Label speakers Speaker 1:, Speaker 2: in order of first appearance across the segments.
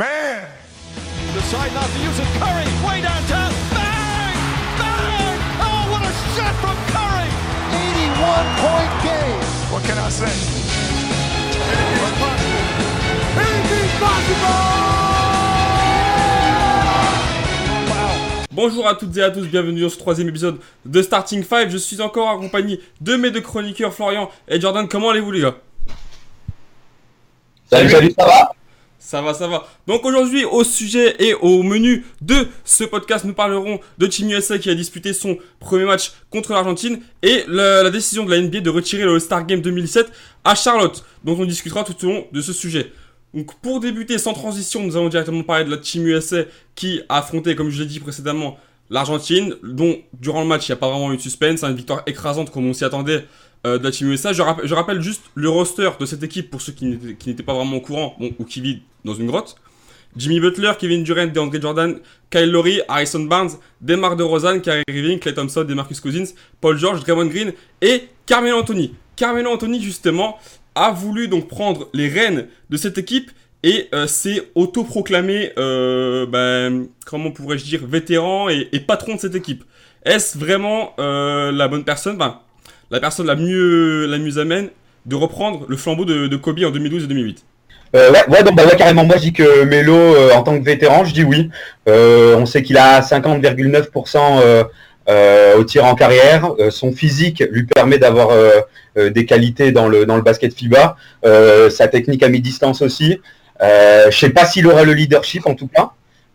Speaker 1: man.
Speaker 2: Decide not to use it. Curry, way downtown. Bang! Bang! Oh, what a shot from Curry!
Speaker 3: 81-point game.
Speaker 1: What can I say?
Speaker 3: Anything's possible.
Speaker 4: Bonjour à toutes et à tous, bienvenue dans ce troisième épisode de Starting 5. Je suis encore accompagné de mes deux chroniqueurs, Florian et Jordan. Comment allez-vous les gars?
Speaker 5: Salut, ça va?
Speaker 4: Ça va. Donc aujourd'hui, au sujet et au menu de ce podcast, nous parlerons de Team USA qui a disputé son premier match contre l'Argentine et la décision de la NBA de retirer le All-Star Game 2007 à Charlotte, dont on discutera tout au long de ce sujet. Donc pour débuter sans transition, nous allons directement parler de la Team USA qui a affronté, comme je l'ai dit précédemment, l'Argentine, dont durant le match il n'y a pas vraiment eu de suspense, une victoire écrasante comme on s'y attendait de la Team USA. Je rappelle juste le roster de cette équipe pour ceux qui n'étaient pas vraiment au courant ou qui vivent dans une grotte. Jimmy Butler, Kevin Durant, DeAndre Jordan, Kyle Lowry, Harrison Barnes, DeMar DeRozan, Kyrie Irving, Klay Thompson, DeMarcus Cousins, Paul George, Draymond Green et Carmelo Anthony. Carmelo Anthony justement a voulu donc prendre les rênes de cette équipe et s'est autoproclamé, comment pourrais-je dire, vétéran et patron de cette équipe. Est-ce vraiment la bonne personne, la personne la mieux amène de reprendre le flambeau de Kobe en 2012 et 2008?
Speaker 5: Ouais, carrément. Moi, je dis que Melo, en tant que vétéran, je dis oui. On sait qu'il a 50,9% au tir en carrière. Son physique lui permet d'avoir des qualités dans le basket FIBA. Sa technique à mi-distance aussi. Je sais pas s'il aura le leadership en tout cas.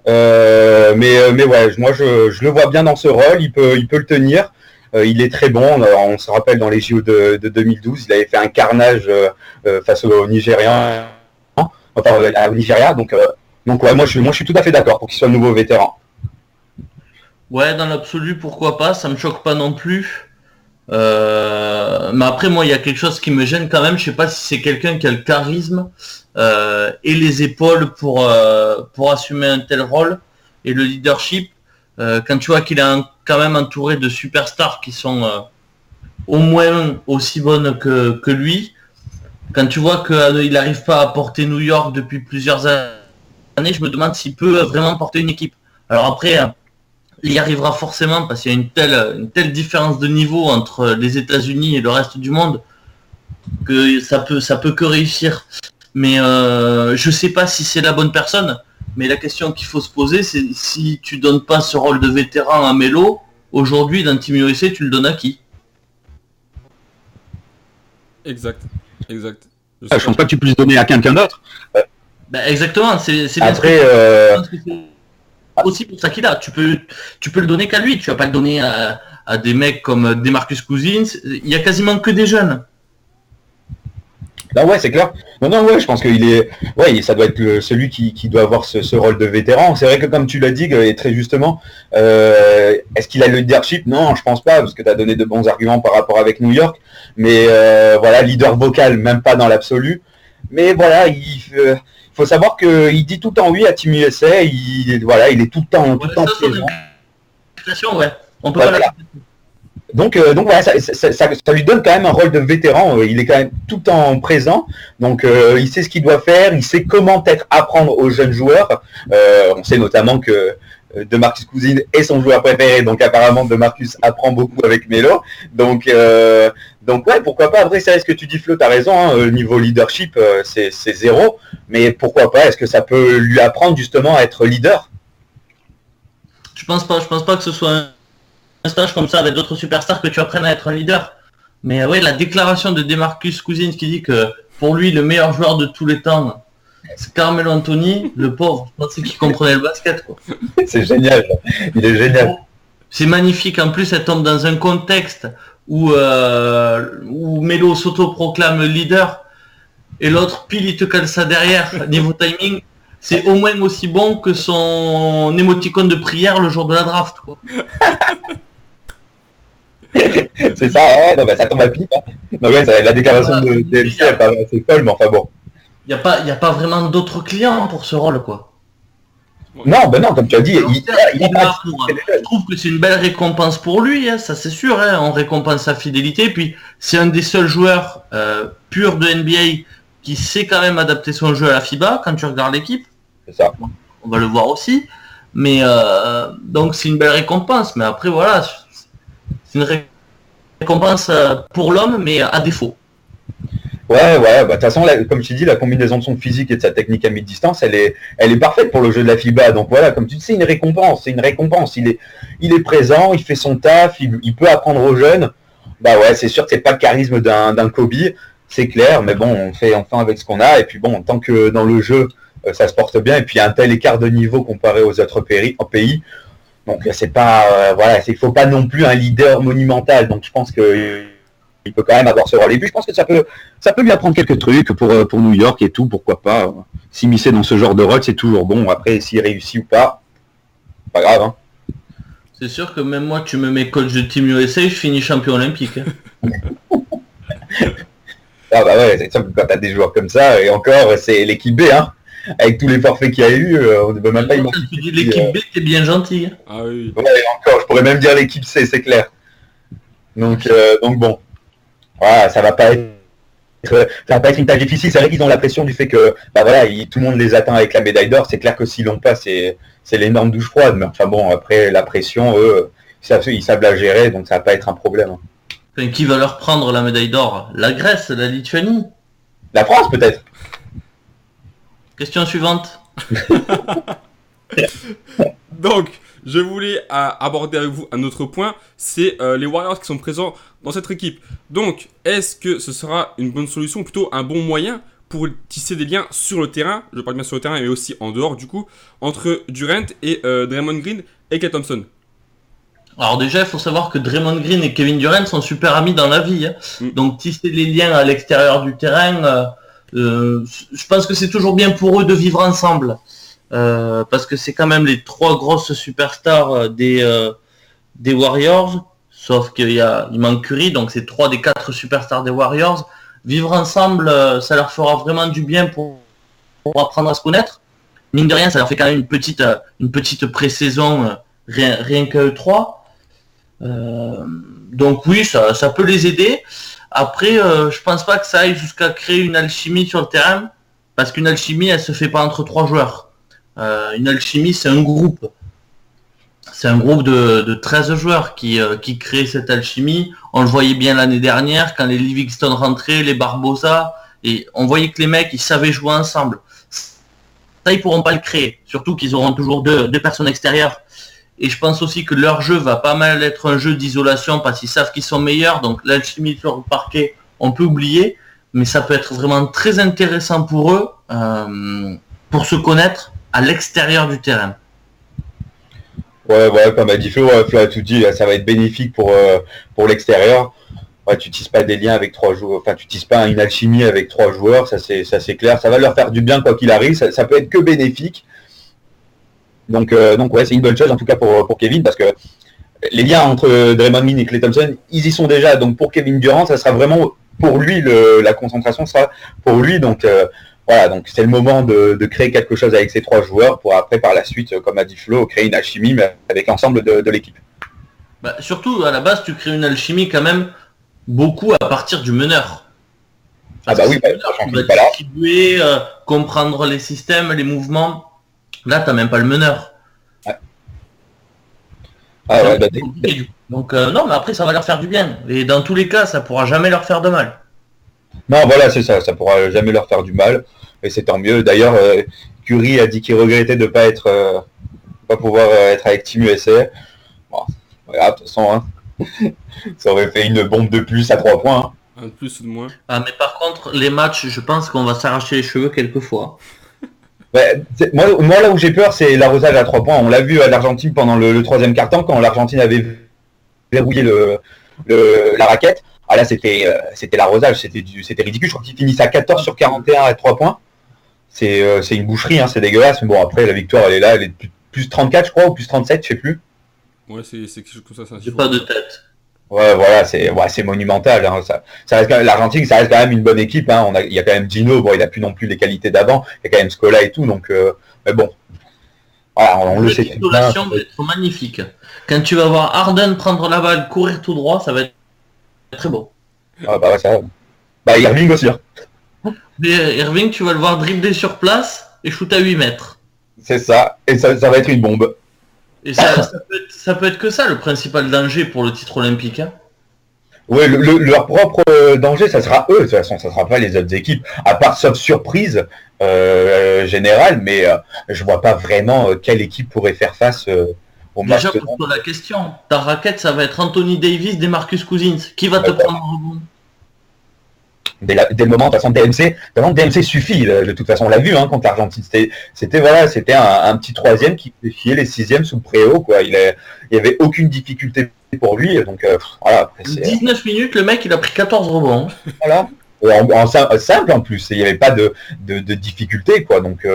Speaker 5: Mais ouais, moi, je le vois bien dans ce rôle. Il peut le tenir. Il est très bon. On se rappelle dans les JO de 2012, il avait fait un carnage face aux Nigérians. Au Nigeria, donc ouais, moi je suis tout à fait d'accord pour qu'il soit nouveau vétéran.
Speaker 6: Ouais, dans l'absolu, pourquoi pas, ça me choque pas non plus. Mais après, moi, il y a quelque chose qui me gêne quand même. Je sais pas si c'est quelqu'un qui a le charisme et les épaules pour assumer un tel rôle et le leadership. Quand tu vois qu'il est quand même entouré de superstars qui sont au moins aussi bonnes que lui. Quand tu vois qu'il n'arrive pas à porter New York depuis plusieurs années, je me demande s'il peut vraiment porter une équipe. Alors après, il y arrivera forcément parce qu'il y a une telle différence de niveau entre les États-Unis et le reste du monde que ça peut que réussir. Mais je sais pas si c'est la bonne personne. Mais la question qu'il faut se poser, c'est si tu donnes pas ce rôle de vétéran à Melo, aujourd'hui dans Team USA, tu le donnes à qui?
Speaker 4: Exact.
Speaker 5: Je pense pas que tu puisses donner à quelqu'un d'autre.
Speaker 6: Exactement, c'est bien.
Speaker 5: Après,
Speaker 6: c'est aussi pour ça qu'il a. Tu peux le donner qu'à lui. Tu vas pas le donner à des mecs comme DeMarcus Cousins. Il y a quasiment que des jeunes.
Speaker 5: Non, ouais, c'est clair. Non, ouais, je pense qu'il est, ouais, ça doit être celui qui doit avoir ce rôle de vétéran. C'est vrai que comme tu l'as dit, et très justement, est-ce qu'il a le leadership? Non, je pense pas, parce que tu as donné de bons arguments par rapport avec New York. Mais voilà, leader vocal, même pas dans l'absolu. Mais voilà, il faut savoir qu'il dit tout le temps oui à Team USA. Il est tout le temps
Speaker 6: présent. Ouais, on peut pas la...
Speaker 5: Donc voilà, ça lui donne quand même un rôle de vétéran. Il est quand même tout le temps présent. Donc il sait ce qu'il doit faire. Il sait comment peut-être apprendre aux jeunes joueurs. On sait notamment que DeMarcus Cousins est son joueur préféré. Donc apparemment DeMarcus apprend beaucoup avec Melo. Donc ouais, pourquoi pas. Après, c'est ce que tu dis, Flo, t'as raison. Le niveau leadership, c'est zéro. Mais pourquoi pas? Est-ce que ça peut lui apprendre justement à être leader?
Speaker 6: Je pense pas que ce soit un stage comme ça avec d'autres superstars que tu apprennes à être un leader. Mais ouais, la déclaration de DeMarcus Cousins qui dit que pour lui le meilleur joueur de tous les temps c'est Carmelo Anthony, le pauvre, je pensais qu'il comprenait le basket quoi.
Speaker 5: C'est génial, il est génial.
Speaker 6: C'est magnifique, en plus elle tombe dans un contexte où Melo s'autoproclame leader et l'autre pile il te cale ça derrière. Niveau timing, c'est au moins aussi bon que son émoticône de prière le jour de la draft quoi.
Speaker 5: C'est ça, ouais, non, ça tombe à pic. Non, ouais, la déclaration de DLC, c'est folle, mais enfin bon.
Speaker 6: Il y a pas vraiment d'autres clients pour ce rôle, quoi.
Speaker 5: Non, comme tu as dit,
Speaker 6: je trouve que c'est une belle récompense pour lui, ça c'est sûr, on récompense sa fidélité, puis c'est un des seuls joueurs purs de NBA qui sait quand même adapter son jeu à la FIBA, quand tu regardes l'équipe.
Speaker 5: C'est ça.
Speaker 6: On va le voir aussi. Mais donc c'est une belle récompense. Mais après voilà, c'est une récompense pour l'homme, mais à défaut.
Speaker 5: Ouais, bah de toute façon, comme je t'ai dit, la combinaison de son physique et de sa technique à mi-distance, elle est parfaite pour le jeu de la FIBA. Donc voilà, comme tu dis, c'est une récompense. Il est présent, il fait son taf, il peut apprendre aux jeunes. Bah ouais, c'est sûr que c'est pas le charisme d'un Kobe, c'est clair, mais bon, on fait enfin avec ce qu'on a. Et puis bon, tant que dans le jeu, ça se porte bien, et puis il y a un tel écart de niveau comparé aux autres pays. Donc c'est pas, voilà, il faut pas non plus un leader monumental. Donc je pense que il peut quand même avoir ce rôle. Et puis je pense que ça peut lui apprendre quelques trucs pour New York et tout, pourquoi pas. S'immiscer dans ce genre de rôle, c'est toujours bon. Après, s'il réussit ou pas grave. Hein.
Speaker 6: C'est sûr que même moi, tu me mets coach de Team USA, je finis champion olympique. Hein.
Speaker 5: Ah bah ouais, c'est sûr que quand t'as des joueurs comme ça, et encore, c'est l'équipe B, hein. Avec tous les forfaits qu'il y a eu, on ne peut même pas imaginer.
Speaker 6: Quand tu dis l'équipe B, t'es bien gentil.
Speaker 4: Ah oui.
Speaker 5: Ouais, encore, je pourrais même dire l'équipe C, c'est clair. Donc bon. Voilà, ça va pas être une tâche difficile. C'est vrai qu'ils ont la pression du fait que tout le monde les atteint avec la médaille d'or. C'est clair que s'ils l'ont pas, c'est l'énorme douche froide. Mais enfin bon, après la pression, eux, ils savent la gérer, donc ça va pas être un problème.
Speaker 6: Enfin, qui va leur prendre la médaille d'or? La Grèce, la Lituanie?
Speaker 5: La France peut-être.
Speaker 6: Question suivante.
Speaker 4: Donc, je voulais aborder avec vous un autre point, c'est les Warriors qui sont présents dans cette équipe. Donc, est-ce que ce sera une bonne solution, ou plutôt un bon moyen pour tisser des liens sur le terrain, je parle bien sur le terrain, mais aussi en dehors du coup, entre Durant et Draymond Green et Klay Thompson?
Speaker 6: Alors déjà, il faut savoir que Draymond Green et Kevin Durant sont super amis dans la vie. Hein. Donc tisser les liens à l'extérieur du terrain, je pense que c'est toujours bien pour eux de vivre ensemble. Parce que c'est quand même les trois grosses superstars des Warriors, sauf qu'il manque Curry, donc c'est 3 des 4 superstars des Warriors. Vivre ensemble, ça leur fera vraiment du bien pour apprendre à se connaître. Mine de rien, ça leur fait quand même une petite pré-saison, rien qu'à eux 3. Donc oui, ça peut les aider. Après, je pense pas que ça aille jusqu'à créer une alchimie sur le terrain, parce qu'une alchimie, elle se fait pas entre 3 joueurs. Une alchimie, c'est un groupe. C'est un groupe de 13 joueurs qui crée cette alchimie. On le voyait bien l'année dernière, quand les Livingston rentraient, les Barbosa, et on voyait que les mecs, ils savaient jouer ensemble. Ça, ils pourront pas le créer. Surtout qu'ils auront toujours deux personnes extérieures. Et je pense aussi que leur jeu va pas mal être un jeu d'isolation, parce qu'ils savent qu'ils sont meilleurs. Donc l'alchimie sur le parquet, on peut oublier. Mais ça peut être vraiment très intéressant pour eux, pour se connaître à l'extérieur du terrain.
Speaker 5: Ouais, comme a dit Flo, Flo a tout dit, ça va être bénéfique pour l'extérieur. Ouais, tu tisses pas des liens avec 3 joueurs, enfin tu tisses pas une alchimie avec 3 joueurs, ça c'est clair, ça va leur faire du bien quoi qu'il arrive, ça peut être que bénéfique. Donc ouais, c'est une bonne chose en tout cas pour Kevin, parce que les liens entre Draymond Green et Klay Thompson, ils y sont déjà, donc pour Kevin Durant, ça sera vraiment pour lui, la concentration sera pour lui, donc voilà, donc c'est le moment de créer quelque chose avec ces 3 joueurs pour après, par la suite, comme a dit Flo, créer une alchimie mais avec l'ensemble de l'équipe.
Speaker 6: Bah, surtout, à la base, tu crées une alchimie quand même beaucoup à partir du meneur.
Speaker 5: Parce oui,
Speaker 6: tu vas distribuer, comprendre les systèmes, les mouvements. Là, t'as même pas le meneur.
Speaker 5: Ouais.
Speaker 6: Donc non, mais après, ça va leur faire du bien. Et dans tous les cas, ça pourra jamais leur faire de mal.
Speaker 5: Non, voilà, c'est ça pourra jamais leur faire du mal, et c'est tant mieux. D'ailleurs, Curry a dit qu'il regrettait de pas pouvoir être avec Team USA. Bon, voilà, de toute façon, hein, ça aurait fait une bombe de plus à 3 points. Hein.
Speaker 4: Un de plus ou de moins.
Speaker 6: Ah, mais par contre, les matchs, je pense qu'on va s'arracher les cheveux quelquefois.
Speaker 5: Ouais, moi, là où j'ai peur, c'est l'arrosage à 3 points. On l'a vu à l'Argentine pendant le 3e quart-temps, quand l'Argentine avait verrouillé la raquette. Ah là, c'était l'arrosage, c'était ridicule. Je crois qu'ils finissent à 14 sur 41 à 3 points. C'est une boucherie, hein, c'est dégueulasse. Mais bon, après, la victoire, elle est là, elle est plus 34, je crois, ou plus 37, je sais plus.
Speaker 4: Ouais, c'est quelque chose comme ça.
Speaker 6: J'ai pas de tête.
Speaker 5: Ouais, voilà, c'est monumental. Hein, ça reste l'Argentine, ça reste quand même une bonne équipe. Hein, il y a quand même Gino, bon, il a plus non plus les qualités d'avant. Il y a quand même Scola et tout, donc, mais bon. Voilà, on le sait.
Speaker 6: L'isolation va être magnifique. Quand tu vas voir Harden prendre la balle, courir tout droit, ça va être très beau.
Speaker 5: Ah bah ouais, ça. Bah Irving aussi. Hein.
Speaker 6: Mais Irving, tu vas le voir dribbler sur place et shoot à 8 mètres.
Speaker 5: C'est ça, et ça va être une bombe.
Speaker 6: Et ça peut être que ça, le principal danger pour le titre olympique. Hein.
Speaker 5: Ouais, leur propre danger, ça sera eux, de toute façon, ça sera pas les autres équipes, à part sauf surprise générale, mais je vois pas vraiment quelle équipe pourrait faire face au match.
Speaker 6: Déjà, pose-toi la question, ta raquette, ça va être Anthony Davis, DeMarcus Cousins, qui va te prendre un rebond?
Speaker 5: Dès le moment, de toute façon, DMC suffit, de toute façon, on l'a vu contre l'Argentine, c'était un petit troisième qui défiait les sixièmes sous le préau, quoi. Il y avait aucune difficulté pour lui, donc voilà. Après,
Speaker 6: 19 minutes, le mec, il a pris 14 rebonds.
Speaker 5: Voilà. En simple en plus, il n'y avait pas de difficulté, quoi. Donc,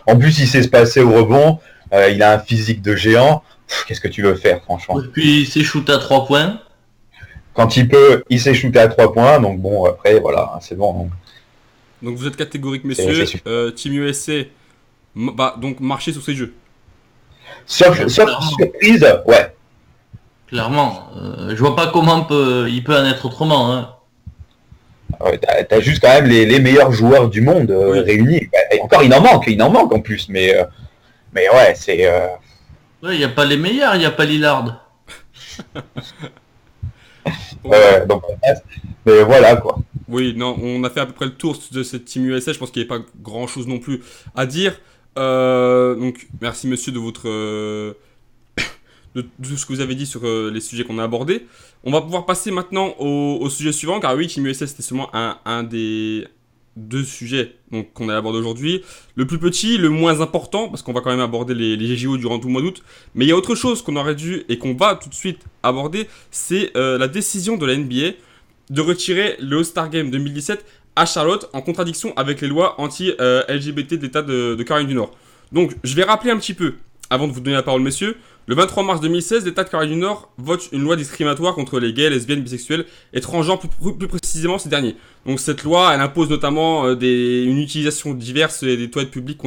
Speaker 5: en plus, il sait se passer au rebond, il a un physique de géant. Qu'est-ce que tu veux faire, franchement?
Speaker 6: Et puis, il s'est shooté à 3 points.
Speaker 5: Quand il peut, il s'est shooté à 3 points, donc bon, après, voilà, c'est bon.
Speaker 4: Donc vous êtes catégorique, messieurs. Team USA, donc marcher sur ces jeux.
Speaker 5: Sauf surprise, ouais.
Speaker 6: Clairement, je vois pas comment il peut en être autrement. Hein.
Speaker 5: Ouais, t'as juste quand même les meilleurs joueurs du monde réunis. Et encore, il en manque en plus, mais ouais, c'est...
Speaker 6: Ouais, il n'y a pas les meilleurs, il n'y a pas Lillard.
Speaker 5: Donc, mais voilà, quoi.
Speaker 4: Oui, non, on a fait à peu près le tour de cette Team USA. Je pense qu'il n'y avait pas grand-chose non plus à dire. Donc, merci monsieur de votre... de tout ce que vous avez dit sur les sujets qu'on a abordés. On va pouvoir passer maintenant au sujet suivant, car oui, Team USA, c'était seulement un des 2 sujets qu'on a abordé aujourd'hui. Le plus petit, le moins important, parce qu'on va quand même aborder les JO durant tout le mois d'août. Mais il y a autre chose qu'on aurait dû et qu'on va tout de suite aborder, c'est la décision de la NBA de retirer le All-Star Game 2017 à Charlotte en contradiction avec les lois anti-LGBT de l'État de Caroline du Nord. Donc, je vais rappeler un petit peu, avant de vous donner la parole, messieurs. Le 23 mars 2016, l'État de Caroline du Nord vote une loi discriminatoire contre les gays, lesbiennes, bisexuels et transgenres, plus précisément ces derniers. Donc cette loi, elle impose notamment une utilisation diverse des toilettes publiques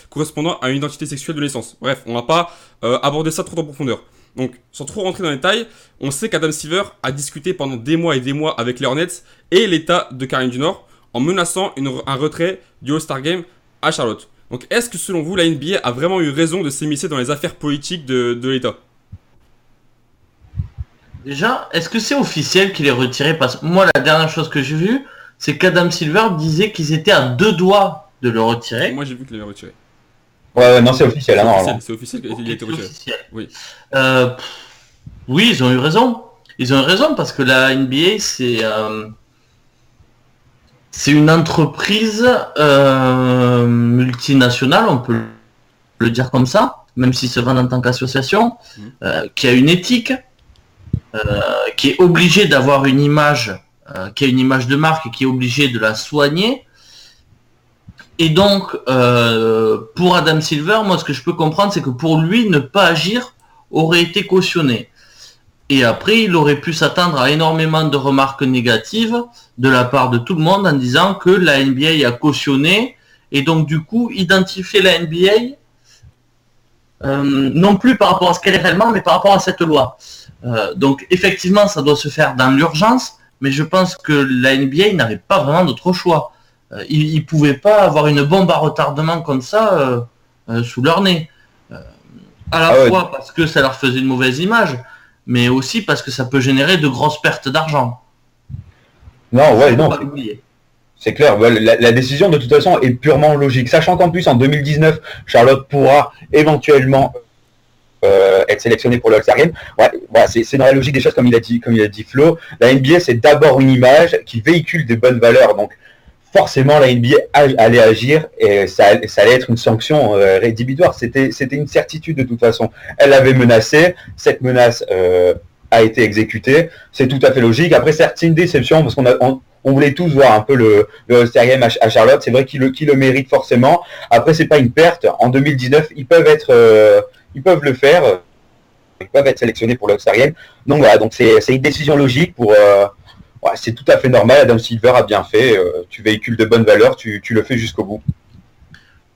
Speaker 4: correspondant à une identité sexuelle de naissance. Bref, on va pas aborder ça trop en profondeur. Donc, sans trop rentrer dans les détails, on sait qu'Adam Silver a discuté pendant des mois et des mois avec les Hornets et l'État de Caroline du Nord en menaçant un retrait du All-Star Game à Charlotte. Donc, est-ce que selon vous, la NBA a vraiment eu raison de s'immiscer dans les affaires politiques de l'État?
Speaker 6: Déjà, est-ce que c'est officiel qu'il est retiré? Parce que moi, la dernière chose que j'ai vue, c'est qu'Adam Silver disait qu'ils étaient à 2 doigts de le retirer.
Speaker 4: Moi, j'ai vu qu'il l'avait retiré.
Speaker 5: Ouais, non, c'est officiel.
Speaker 4: C'est officiel qu'il a été retiré.
Speaker 6: Officiel.
Speaker 4: Oui.
Speaker 6: Oui, ils ont eu raison. Ils ont eu raison parce que la NBA, c'est une entreprise multinationale, on peut le dire comme ça, même si se vend en tant qu'association, qui a une éthique, qui est obligée d'avoir une image, qui a une image de marque et qui est obligée de la soigner. Et donc, pour Adam Silver, moi ce que je peux comprendre, c'est que pour lui, ne pas agir aurait été cautionné. Et après, il aurait pu s'attendre à énormément de remarques négatives de la part de tout le monde en disant que la NBA a cautionné et donc du coup identifier la NBA non plus par rapport à ce qu'elle est réellement, mais par rapport à cette loi. Donc effectivement, ça doit se faire dans l'urgence, mais je pense que la NBA n'avait pas vraiment d'autre choix. Ils ne pouvaient pas avoir une bombe à retardement comme ça sous leur nez. À la fois parce que ça leur faisait une mauvaise image, mais aussi parce que ça peut générer de grosses pertes d'argent.
Speaker 5: Non, c'est clair. La décision, de toute façon, est purement logique. Sachant qu'en plus, en 2019, Charlotte pourra éventuellement être sélectionnée pour le All-Star Game. C'est dans la logique des choses, comme il a dit Flo. La NBA, c'est d'abord une image qui véhicule des bonnes valeurs. Donc, forcément, la NBA allait agir et ça allait être une sanction rédhibitoire. C'était une certitude de toute façon. Elle avait menacé. Cette menace a été exécutée. C'est tout à fait logique. Après, c'est une déception parce qu'on voulait tous voir un peu le All-Star Game à Charlotte. C'est vrai qu'il le mérite forcément. Après, c'est pas une perte. En 2019, ils peuvent le faire. Ils peuvent être sélectionnés pour le All-Star Game. Donc voilà. Donc c'est une décision logique pour. C'est tout à fait normal, Adam Silver a bien fait, tu véhicules de bonnes valeurs, tu le fais jusqu'au bout.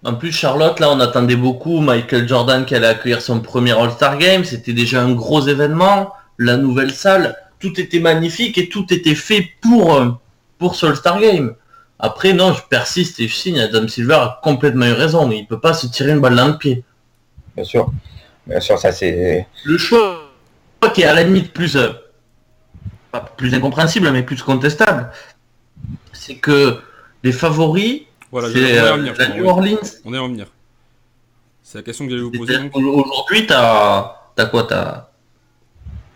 Speaker 6: En plus, Charlotte, là, on attendait beaucoup Michael Jordan qui allait accueillir son premier All-Star Game, c'était déjà un gros événement, la nouvelle salle, tout était magnifique et tout était fait pour ce All-Star Game. Après, non, je persiste et je signe. Adam Silver a complètement eu raison. Il peut pas se tirer une balle dans le pied.
Speaker 5: Bien sûr, ça c'est...
Speaker 6: Le choix qui est à la limite plus... pas plus incompréhensible, mais plus contestable, c'est que les favoris,
Speaker 4: Voilà,
Speaker 6: c'est la New Orleans.
Speaker 4: On est en venir. C'est la question que j'allais vous poser. Donc.
Speaker 6: Aujourd'hui, t'as quoi?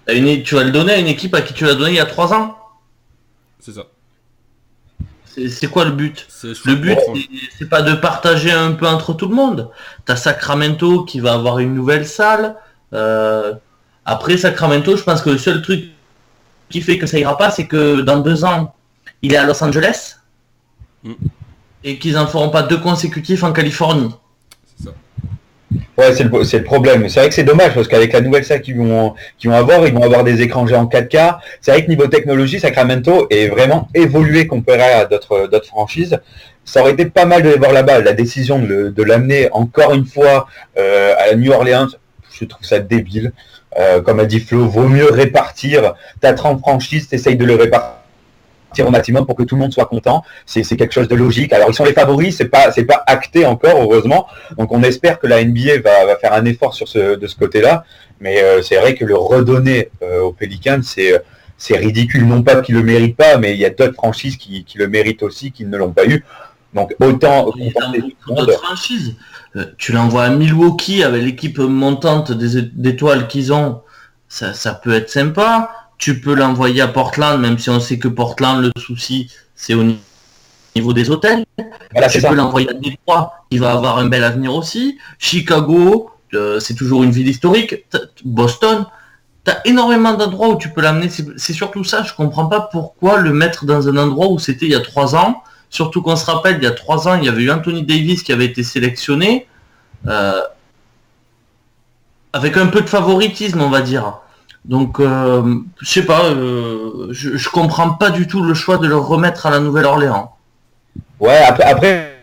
Speaker 6: Tu vas le donner à une équipe à qui tu l'as donné il y a 3 ans.
Speaker 4: C'est ça.
Speaker 6: C'est quoi le but?
Speaker 4: Le
Speaker 6: but, c'est pas de partager un peu entre tout le monde. T'as Sacramento qui va avoir une nouvelle salle. Après Sacramento, je pense que le seul truc qui fait que ça ira pas, c'est que dans 2 ans, il est à Los Angeles et qu'ils en feront pas 2 consécutifs en Californie.
Speaker 4: C'est ça.
Speaker 5: Ouais, c'est le problème. C'est vrai que c'est dommage parce qu'avec la nouvelle salle qu'ils vont avoir des écrans géants 4K. C'est vrai que niveau technologie, Sacramento est vraiment évolué comparé à d'autres franchises. Ça aurait été pas mal de les voir là-bas. La décision de l'amener encore une fois à la New Orleans, je trouve ça débile. Comme a dit Flo, vaut mieux répartir. T'as 30 franchises, t'essayes de le répartir au maximum pour que tout le monde soit content. C'est quelque chose de logique. Alors ils sont les favoris, c'est pas acté encore, heureusement. Donc on espère que la NBA va faire un effort de ce côté-là. Mais c'est vrai que le redonner aux Pelicans, c'est ridicule. Non pas qu'ils le méritent pas, mais il y a d'autres franchises qui le méritent aussi, qui ne l'ont pas eu. Donc autant
Speaker 6: d'autres franchises. Tu l'envoies à Milwaukee avec l'équipe montante d'étoiles qu'ils ont, ça peut être sympa. Tu peux l'envoyer à Portland, même si on sait que Portland, le souci, c'est au niveau des hôtels. Voilà, tu peux l'envoyer à Détroit, qui va avoir un bel avenir aussi. Chicago, c'est toujours une ville historique. Boston, t'as énormément d'endroits où tu peux l'amener. C'est surtout ça, je comprends pas pourquoi le mettre dans un endroit où c'était il y a 3 ans. Surtout qu'on se rappelle, il y a 3 ans, il y avait eu Anthony Davis qui avait été sélectionné avec un peu de favoritisme, on va dire. Donc, je sais pas, je comprends pas du tout le choix de le remettre à la Nouvelle-Orléans.
Speaker 5: Ouais, après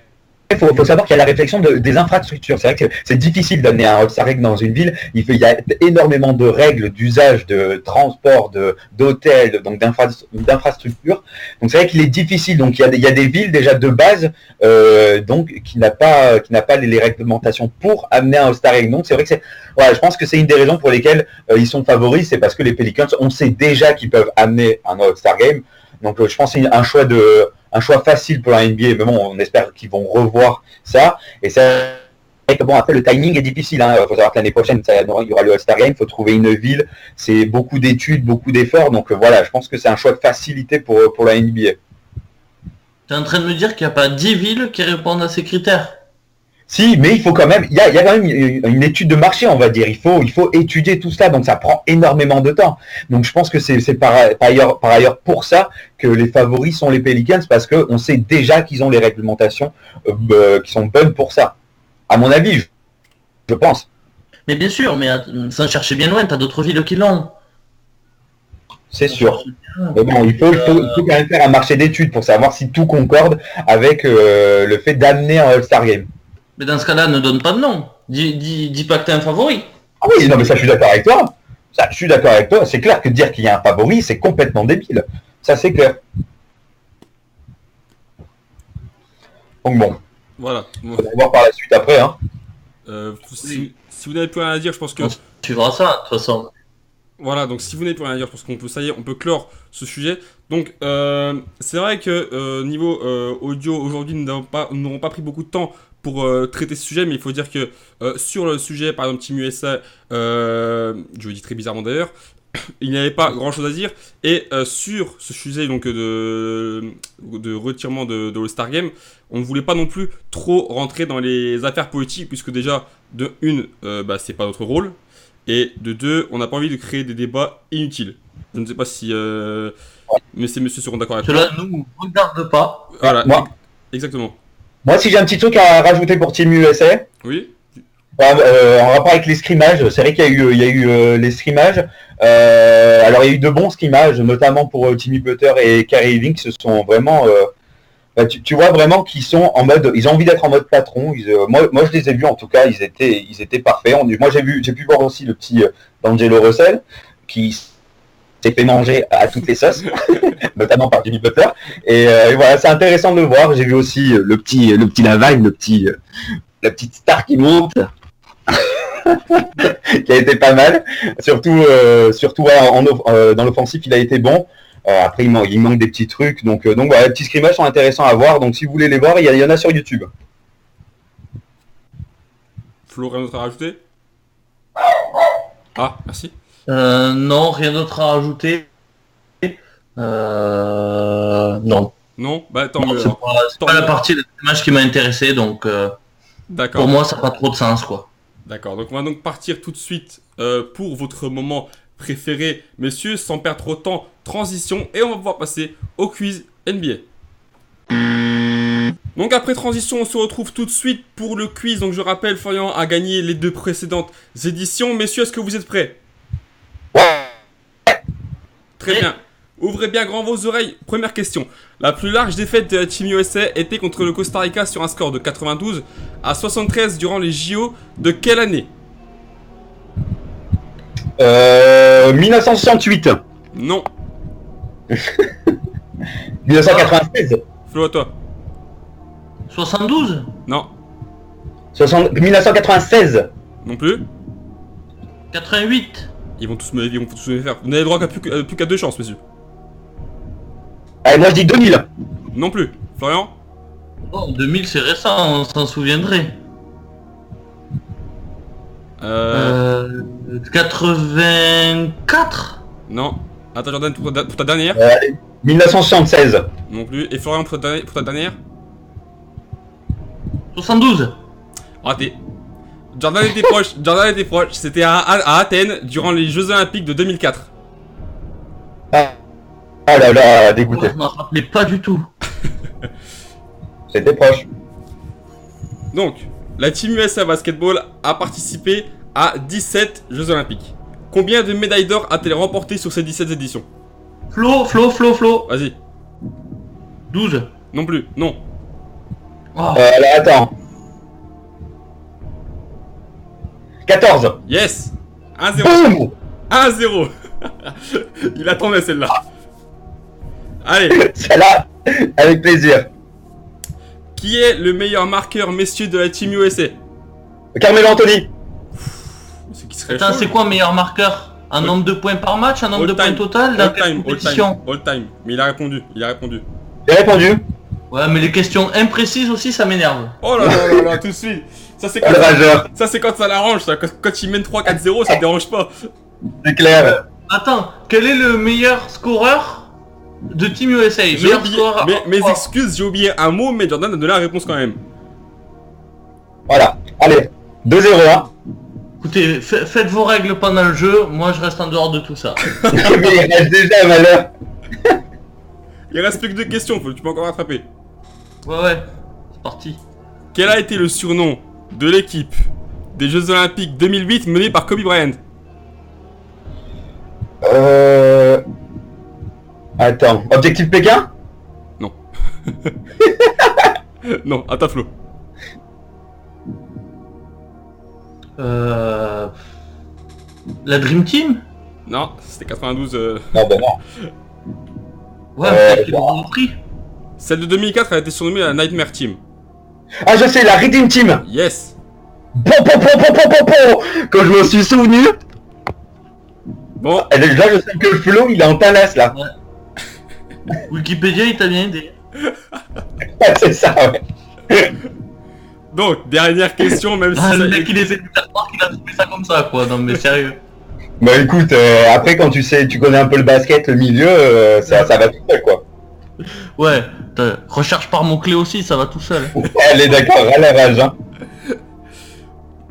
Speaker 5: il faut savoir qu'il y a la réflexion des infrastructures. C'est vrai que c'est difficile d'amener un All-Star Game dans une ville. Il y a énormément de règles d'usage, de transport, d'hôtels, donc d'infrastructures. Donc c'est vrai qu'il est difficile. Donc il y a des villes déjà de base donc qui n'a pas les réglementations pour amener un All-Star Game. Donc c'est vrai que je pense que c'est une des raisons pour lesquelles ils sont favoris. C'est parce que les Pelicans, on sait déjà qu'ils peuvent amener un All-Star Game. Donc je pense que c'est un choix facile pour la NBA, mais bon, on espère qu'ils vont revoir ça. Et c'est vrai que bon, après le timing est difficile. Il faut savoir que l'année prochaine, il y aura le All-Star Game, il faut trouver une ville, c'est beaucoup d'études, beaucoup d'efforts. Donc voilà, je pense que c'est un choix de facilité pour la NBA.
Speaker 6: Tu es en train de me dire qu'il n'y a pas 10 villes qui répondent à ces critères?
Speaker 5: Si, mais il faut quand même, il y a quand même une étude de marché, on va dire. Il faut étudier tout cela, donc ça prend énormément de temps. Donc je pense que c'est par ailleurs pour ça que les favoris sont les Pelicans, parce qu'on sait déjà qu'ils ont les réglementations qui sont bonnes pour ça. À mon avis, je pense.
Speaker 6: Mais bien sûr, mais sans chercher bien loin, tu as d'autres villes qui l'ont.
Speaker 5: C'est sûr. Mais bon, il faut quand même faire un marché d'études pour savoir si tout concorde avec le fait d'amener un All-Star Game.
Speaker 6: Mais dans ce cas-là, ne donne pas de nom. Dis pas que t'es un favori.
Speaker 5: Ah oui, non mais ça je suis d'accord avec toi. C'est clair que dire qu'il y a un favori, c'est complètement débile. Ça c'est clair. Donc bon.
Speaker 4: Voilà.
Speaker 5: On va voir par la suite après. Hein.
Speaker 4: Si vous n'avez plus rien à dire, je pense que...
Speaker 6: Tu verras ça, de toute façon.
Speaker 4: Voilà, donc si vous n'avez plus rien à dire, je pense qu'on peut, ça y est, on peut clore ce sujet. Donc, c'est vrai que niveau audio, aujourd'hui, nous n'aurons pas pris beaucoup de temps pour traiter ce sujet, mais il faut dire que sur le sujet, par exemple, Team USA, je le dis très bizarrement d'ailleurs, il n'y avait pas grand chose à dire. Et sur ce sujet donc, de retirement de All-Star Game, on ne voulait pas non plus trop rentrer dans les affaires politiques, puisque déjà, de une, c'est pas notre rôle. Et de 2, on n'a pas envie de créer des débats inutiles. Je ne sais pas si messieurs seront d'accord avec moi.
Speaker 6: Cela ne nous regarde pas.
Speaker 4: Voilà,
Speaker 5: moi.
Speaker 4: Exactement.
Speaker 5: Moi, si j'ai un petit truc à rajouter pour Team USA.
Speaker 4: Oui.
Speaker 5: En rapport avec les scrimages, c'est vrai qu'il y a eu les scrimages. Alors, il y a eu de bons scrimages, notamment pour Jimmy Butler et Kyrie Irving, qui se sont vraiment... tu vois vraiment qu'ils sont en mode, ils ont envie d'être en mode patron. Moi, je les ai vus en tout cas, ils étaient parfaits. Moi, j'ai pu voir aussi le petit D'Angelo Russell qui s'est fait manger à toutes les sauces, notamment par Jimmy Butler. Et voilà, c'est intéressant de le voir. J'ai vu aussi le petit Laval, la petite star qui monte, qui a été pas mal. Surtout dans l'offensif, il a été bon. Après, il manque des petits trucs. Donc voilà, les petits scrimmages sont intéressants à voir. Donc si vous voulez les voir, il y en a sur YouTube.
Speaker 4: Flo, rien d'autre à rajouter? Ah, merci.
Speaker 6: Non, rien d'autre à rajouter. Non.
Speaker 4: Non? Bah tant
Speaker 6: Non,
Speaker 4: mieux.
Speaker 6: c'est pas la partie de match qui m'a intéressé, donc
Speaker 4: D'accord.
Speaker 6: pour moi ça n'a pas trop de sens, quoi.
Speaker 4: D'accord, donc on va donc partir tout de suite pour votre moment préféré, messieurs, sans perdre trop de temps, transition, et on va pouvoir passer au quiz NBA. Donc après transition, on se retrouve tout de suite pour le quiz. Donc je rappelle, Florian a gagné les 2 précédentes éditions. Messieurs, est-ce que vous êtes prêts?
Speaker 5: Ouais.
Speaker 4: Très bien. Ouvrez bien grand vos oreilles. Première question. La plus large défaite de la Team USA était contre le Costa Rica sur un score de 92 à 73 durant les JO de quelle année?
Speaker 5: 1968.
Speaker 4: Non.
Speaker 5: 1996.
Speaker 4: Flo, à toi.
Speaker 6: 72.
Speaker 4: Non.
Speaker 5: 1996.
Speaker 4: Non plus.
Speaker 6: 88.
Speaker 4: Ils vont tous me faire. Vous n'avez droit qu'à plus qu'à 2 chances, messieurs.
Speaker 5: Allez, moi je dis 2000.
Speaker 4: Non plus. Florian?
Speaker 6: Oh, 2000 c'est récent, on s'en souviendrait. 84.
Speaker 4: Non. Attends, Jordan, pour ta dernière?
Speaker 5: 1976.
Speaker 4: Non plus. Et Florian, pour ta dernière?
Speaker 6: 72.
Speaker 4: Raté. Jordan était proche. C'était à Athènes durant les Jeux Olympiques de 2004.
Speaker 5: Ah là là, dégoûté.
Speaker 6: Je m'en rappelais pas du tout.
Speaker 5: C'était proche.
Speaker 4: Donc, la Team USA Basketball a participé à 17 Jeux Olympiques. Combien de médailles d'or a-t-elle remporté sur ces 17 éditions?
Speaker 6: Flo.
Speaker 4: Vas-y.
Speaker 6: 12.
Speaker 4: Non plus. Non.
Speaker 6: Oh.
Speaker 5: Là, attends. 14.
Speaker 4: Yes. 1-0.
Speaker 5: Boum.
Speaker 4: 1-0. Il attendait celle-là. Allez.
Speaker 5: Celle-là, avec plaisir.
Speaker 4: Qui est le meilleur marqueur, messieurs, de la Team USA?
Speaker 5: Carmelo Anthony.
Speaker 4: C'est qui serait
Speaker 6: Putain,
Speaker 4: chaud,
Speaker 6: c'est quoi meilleur marqueur? Un nombre de points par match? Un nombre de points total? Dans quelle compétition?
Speaker 4: All time. Mais il a répondu.
Speaker 5: J'ai répondu.
Speaker 6: Ouais, mais les questions imprécises aussi, ça m'énerve.
Speaker 4: Oh là là là là, tout de suite. Ça c'est
Speaker 5: Le rageur.
Speaker 4: quand ça l'arrange, ça. Quand il mène 3-4-0, ça te dérange pas.
Speaker 5: C'est clair.
Speaker 6: Attends, quel est le meilleur scoreur de Team USA?
Speaker 4: J'ai
Speaker 6: Meilleur
Speaker 4: oublié,
Speaker 6: scoreur.
Speaker 4: mes excuses, j'ai oublié un mot, mais Jordan a donné la réponse quand même.
Speaker 5: Voilà. Allez. 2-0. Hein.
Speaker 6: Écoutez, faites vos règles pendant le jeu, moi je reste en dehors de tout ça.
Speaker 5: Mais il reste déjà malheur.
Speaker 4: Il reste plus que 2 questions, tu peux encore rattraper.
Speaker 6: Ouais, c'est parti.
Speaker 4: Quel a été le surnom de l'équipe des Jeux Olympiques 2008 menée par Kobe Bryant?
Speaker 5: Attends. Objectif Pékin?
Speaker 4: Non. Non, à ta Flo.
Speaker 6: La Dream Team?
Speaker 4: Non, c'était 92.
Speaker 5: Non, bah non.
Speaker 6: Ouais, peut-être qu'ils l'ont repris.
Speaker 4: Celle de 2004, elle a été surnommée la Nightmare Team.
Speaker 5: Ah, je sais, la Redeem Team.
Speaker 4: Yes.
Speaker 5: Quand je me suis souvenu.
Speaker 4: Bon,
Speaker 5: Là, je sais que le Flo, il est en talasse là.
Speaker 6: Wikipédia, il t'a bien aidé.
Speaker 5: Ouais, c'est ça, ouais.
Speaker 4: donc, dernière question, même si
Speaker 6: Ah, le
Speaker 4: ça...
Speaker 6: mec, il essaie de faire croire qu'il a trouvé ça comme ça, quoi. Non, mais sérieux.
Speaker 5: Bah écoute, après quand tu connais un peu le basket, le milieu, ça va tout seul quoi.
Speaker 6: Ouais, recherche par mots-clés aussi, ça va tout seul.
Speaker 5: Allez d'accord, à la rage hein.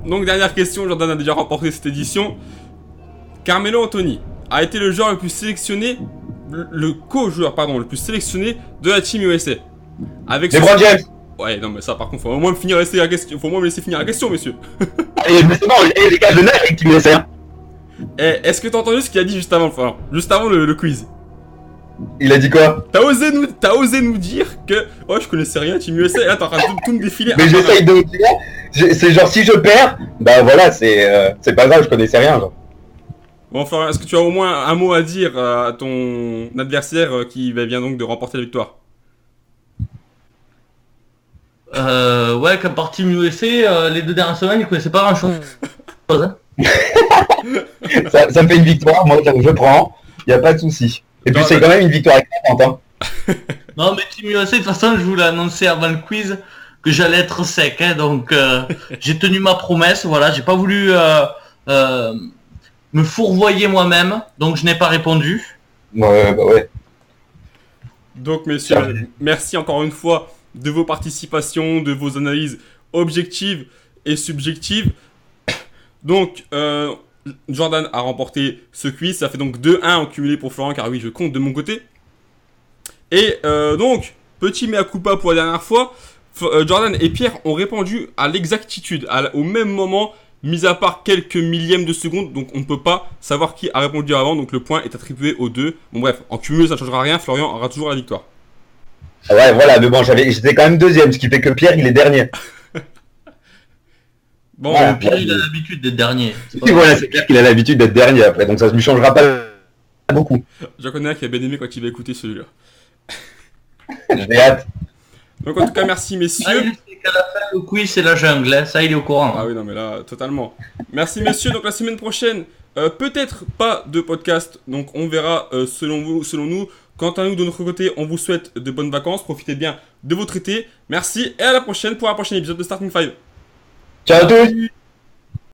Speaker 4: Donc, dernière question, Jordan a déjà remporté cette édition. Carmelo Anthony a été le joueur le plus sélectionné, le co-joueur, pardon, le plus sélectionné de la Team USA. Avec
Speaker 5: LeBron James.
Speaker 4: Ouais, non, mais ça, par contre, faut au moins me laisser finir la question, monsieur.
Speaker 5: Et mais c'est bon, les gars, je nage avec Team USA. Hein.
Speaker 4: Eh, est-ce que t'as entendu ce qu'il a dit juste avant, enfin, juste avant le quiz?
Speaker 5: Il a dit quoi?
Speaker 4: T'as osé nous dire que, oh, je connaissais rien, Team USA, et là, t'es en train de tout me défiler.
Speaker 5: Mais j'essaye de dire, c'est genre si je perds, bah voilà, c'est pas grave, je connaissais rien genre.
Speaker 4: Bon, Florian, est-ce que tu as au moins un mot à dire à ton adversaire qui vient donc de remporter la victoire?
Speaker 6: Ouais, comme par Team USA, les 2 dernières semaines, ils connaissaient pas grand-chose. Hein.
Speaker 5: Ça me fait une victoire, moi je prends, il n'y a pas de souci. Et puis c'est quand même une victoire éclatante. Hein.
Speaker 6: Non, mais Team USA, de toute façon, je vous l'ai annoncé avant le quiz que j'allais être sec, hein, donc j'ai tenu ma promesse, voilà, j'ai pas voulu me fourvoyer moi-même, donc je n'ai pas répondu.
Speaker 5: Ouais, bah ouais.
Speaker 4: Donc, messieurs, merci encore une fois de vos participations, de vos analyses objectives et subjectives. Donc, Jordan a remporté ce quiz. Ça fait donc 2-1 en cumulé pour Florian, car oui, je compte de mon côté. Et donc, petit mea culpa pour la dernière fois. Jordan et Pierre ont répondu à l'exactitude, au même moment, mis à part quelques millièmes de seconde. Donc, on ne peut pas savoir qui a répondu avant. Donc, le point est attribué aux deux. Bon, bref, en cumulé, ça ne changera rien. Florian aura toujours la victoire.
Speaker 5: Ouais, voilà, mais bon, j'étais quand même deuxième, ce qui fait que Pierre, il est dernier.
Speaker 4: Bon,
Speaker 5: Voilà.
Speaker 6: Pierre, il a l'habitude d'être dernier.
Speaker 5: Et voilà, c'est clair qu'il a l'habitude d'être dernier après, donc ça ne lui changera pas beaucoup.
Speaker 4: j'en connais un qui a bien aimé quand il va écouter celui-là.
Speaker 5: J'ai hâte.
Speaker 4: Donc, en tout cas, merci,
Speaker 6: Ah,
Speaker 4: messieurs.
Speaker 6: il sait qu'à la fin, le quiz, c'est la jungle, hein. Ça, il est au courant.
Speaker 4: Ah oui, non, mais là, totalement. Merci, messieurs. Donc, la semaine prochaine, peut-être pas de podcast. Donc, on verra selon vous, selon nous. Quant à nous, de notre côté, on vous souhaite de bonnes vacances. Profitez bien de votre été. Merci et à la prochaine pour un prochain épisode de Starting 5.
Speaker 5: Ciao à tous.